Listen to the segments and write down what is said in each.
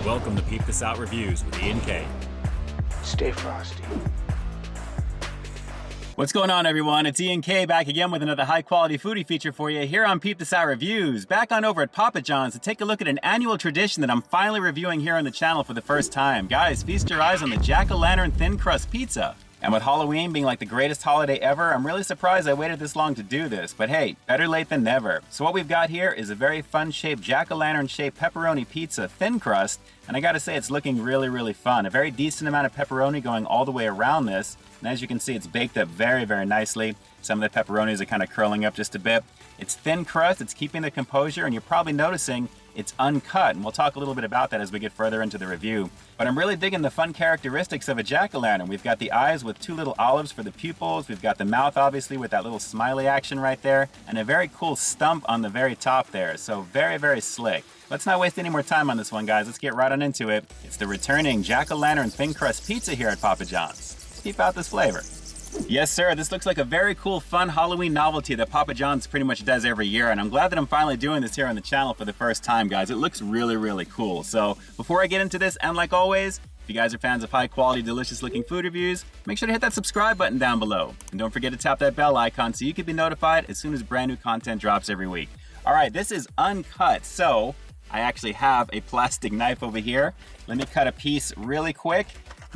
Welcome to Peep This Out Reviews with Ian K. Stay frosty. What's going on, everyone? It's Ian K back again with another high-quality foodie feature for you here on Peep This Out Reviews. Back on over at Papa John's to take a look at an annual tradition that I'm finally reviewing here on the channel for the first time. Guys, feast your eyes on the Jack-O-Lantern Thin Crust Pizza. And with Halloween being like the greatest holiday ever, I'm really surprised I waited this long to do this. But hey, better late than never. So what we've got here is a very fun-shaped Jack-O-Lantern shaped pepperoni pizza thin crust. And I gotta say, it's looking really fun. A very decent amount of pepperoni going all the way around this. And as you can see, it's baked up very nicely. Some of the pepperonis are kind of curling up just a bit. It's thin crust, it's keeping the composure, and you're probably noticing it's uncut, and we'll talk a little bit about that as we get further into the review. But I'm really digging the fun characteristics of a jack-o'-lantern. We've got the eyes with two little olives for the pupils, we've got the mouth obviously with that little smiley action right there, and a very cool stump on the very top there, so very slick. Let's not waste any more time on this one, guys. Let's get right on into it. It's the returning Jack-O-Lantern Thin Crust Pizza here at Papa John's. Let's peep out this flavor. Yes, sir. This looks like a very cool, fun Halloween novelty that Papa John's pretty much does every year, and I'm glad that I'm finally doing this here on the channel for the first time, guys. It looks really cool. So before I get into this, and like always, if you guys are fans of high-quality, delicious-looking food reviews, make sure to hit that subscribe button down below. And don't forget to tap that bell icon so you can be notified as soon as brand new content drops every week. All right, this is uncut, so I actually have a plastic knife over here. Let me cut a piece really quick.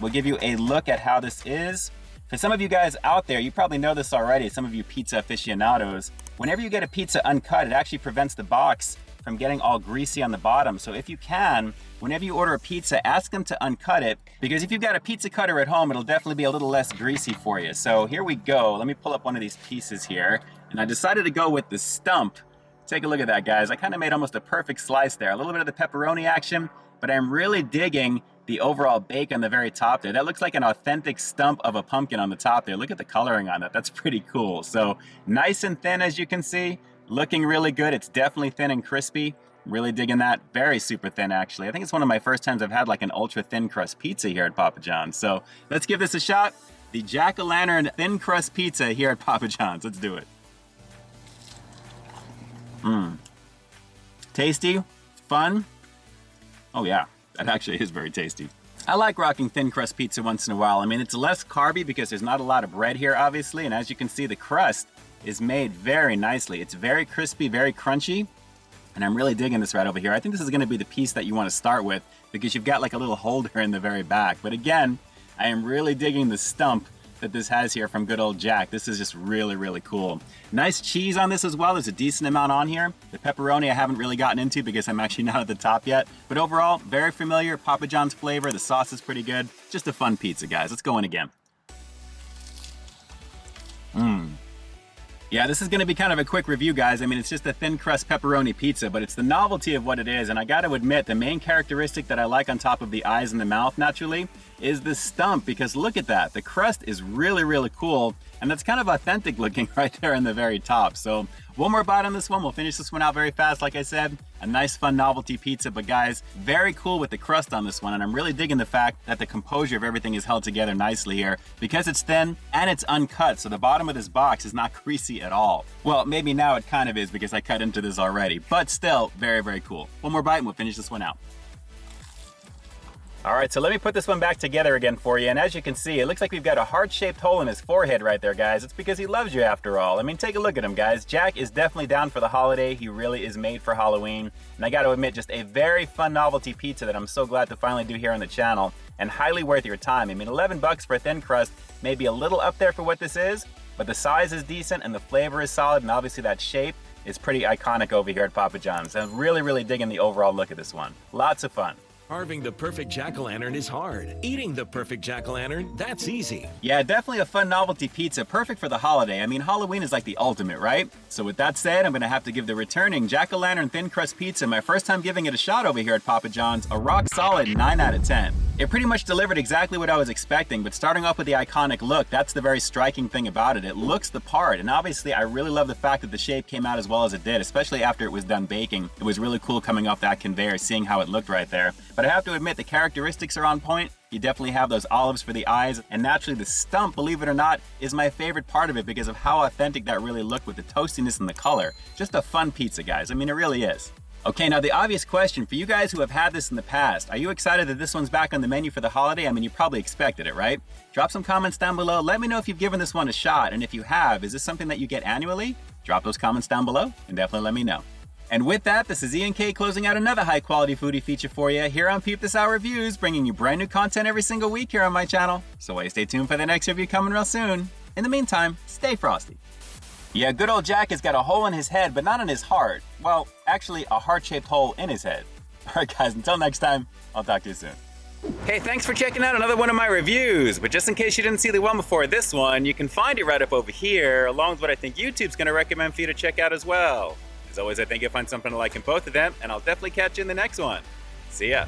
We'll give you a look at how this is. For some of you guys out there, you probably know this already, some of you pizza aficionados, whenever you get a pizza uncut, it actually prevents the box from getting all greasy on the bottom. So if you can, whenever you order a pizza, ask them to uncut it, because if you've got a pizza cutter at home, it'll definitely be a little less greasy for you. So here we go. Let me pull up one of these pieces here, and I decided to go with the stump. Take a look at that, guys. I kind of made almost a perfect slice there. A little bit of the pepperoni action, but I'm really digging the overall bake on the very top there. That looks like an authentic stump of a pumpkin on the top there. Look at the coloring on that. That's pretty cool. So nice and thin, as you can see, looking really good. It's definitely thin and crispy. Really digging that. Very super thin, actually. I think it's one of my first times I've had like an ultra thin crust pizza here at Papa John's. So let's give this a shot. The Jack-O-Lantern Thin Crust Pizza here at Papa John's. Let's do it. Tasty, fun. Oh yeah, that actually is very tasty. I like rocking thin crust pizza once in a while. I mean, it's less carby because there's not a lot of bread here, obviously, and as you can see, the crust is made very nicely. It's very crispy, very crunchy, and I'm really digging this right over here. I think this is gonna be the piece that you wanna start with because you've got like a little holder in the very back. But again, I am really digging the stump that this has here from good old Jack. This is just really cool. Nice cheese on this as well. There's a decent amount on here. The pepperoni I haven't really gotten into because I'm actually not at the top yet. But overall, very familiar Papa John's flavor. The sauce is pretty good. Just a fun pizza, guys. Let's go in again. Yeah, this is gonna be kind of a quick review, guys. I mean, it's just a thin crust pepperoni pizza, but it's the novelty of what it is. And I gotta admit, the main characteristic that I like on top of the eyes and the mouth, naturally, is the stump, because look at that. The crust is really cool, and that's kind of authentic looking right there in the very top. So one more bite on this one. We'll finish this one out very fast, like I said. A nice, fun novelty pizza, but guys, very cool with the crust on this one, and I'm really digging the fact that the composure of everything is held together nicely here because it's thin and it's uncut, so the bottom of this box is not greasy at all. Well, maybe now it kind of is because I cut into this already, but still, very cool. One more bite and we'll finish this one out. All right, so let me put this one back together again for you. And as you can see, it looks like we've got a heart-shaped hole in his forehead right there, guys. It's because he loves you after all. I mean, take a look at him, guys. Jack is definitely down for the holiday. He really is made for Halloween. And I got to admit, just a very fun novelty pizza that I'm so glad to finally do here on the channel, and highly worth your time. I mean, 11 bucks for a thin crust may be a little up there for what this is, but the size is decent and the flavor is solid, and obviously that shape is pretty iconic over here at Papa John's. I'm really digging the overall look of this one. Lots of fun. Carving the perfect jack-o'-lantern is hard. Eating the perfect jack-o'-lantern, that's easy. Yeah, definitely a fun novelty pizza, perfect for the holiday. I mean, Halloween is like the ultimate, right? So with that said, I'm gonna have to give the returning Jack-O-Lantern Thin Crust Pizza, my first time giving it a shot over here at Papa John's, a rock solid 9 out of 10. It pretty much delivered exactly what I was expecting, but starting off with the iconic look, that's the very striking thing about it. It looks the part, and obviously I really love the fact that the shape came out as well as it did, especially after it was done baking. It was really cool coming off that conveyor, seeing how it looked right there. But I have to admit, the characteristics are on point. You definitely have those olives for the eyes, and naturally the stump, believe it or not, is my favorite part of it because of how authentic that really looked with the toastiness and the color. Just a fun pizza, guys. I mean, it really is. Okay, now the obvious question for you guys who have had this in the past, are you excited that this one's back on the menu for the holiday? I mean, you probably expected it, right? Drop some comments down below. Let me know if you've given this one a shot, and if you have, is this something that you get annually? Drop those comments down below and definitely let me know. And with that, this is Ian K closing out another high quality foodie feature for you here on Peep This Out Reviews, bringing you brand new content every single week here on my channel. So stay tuned for the next review coming real soon. In the meantime, stay frosty. Yeah, good old Jack has got a hole in his head, but not in his heart. Well, actually, a heart-shaped hole in his head. All right, guys, until next time, I'll talk to you soon. Hey, thanks for checking out another one of my reviews. But just in case you didn't see the one before this one, you can find it right up over here, along with what I think YouTube's going to recommend for you to check out as well. As always, I think you'll find something to like in both of them, and I'll definitely catch you in the next one. See ya.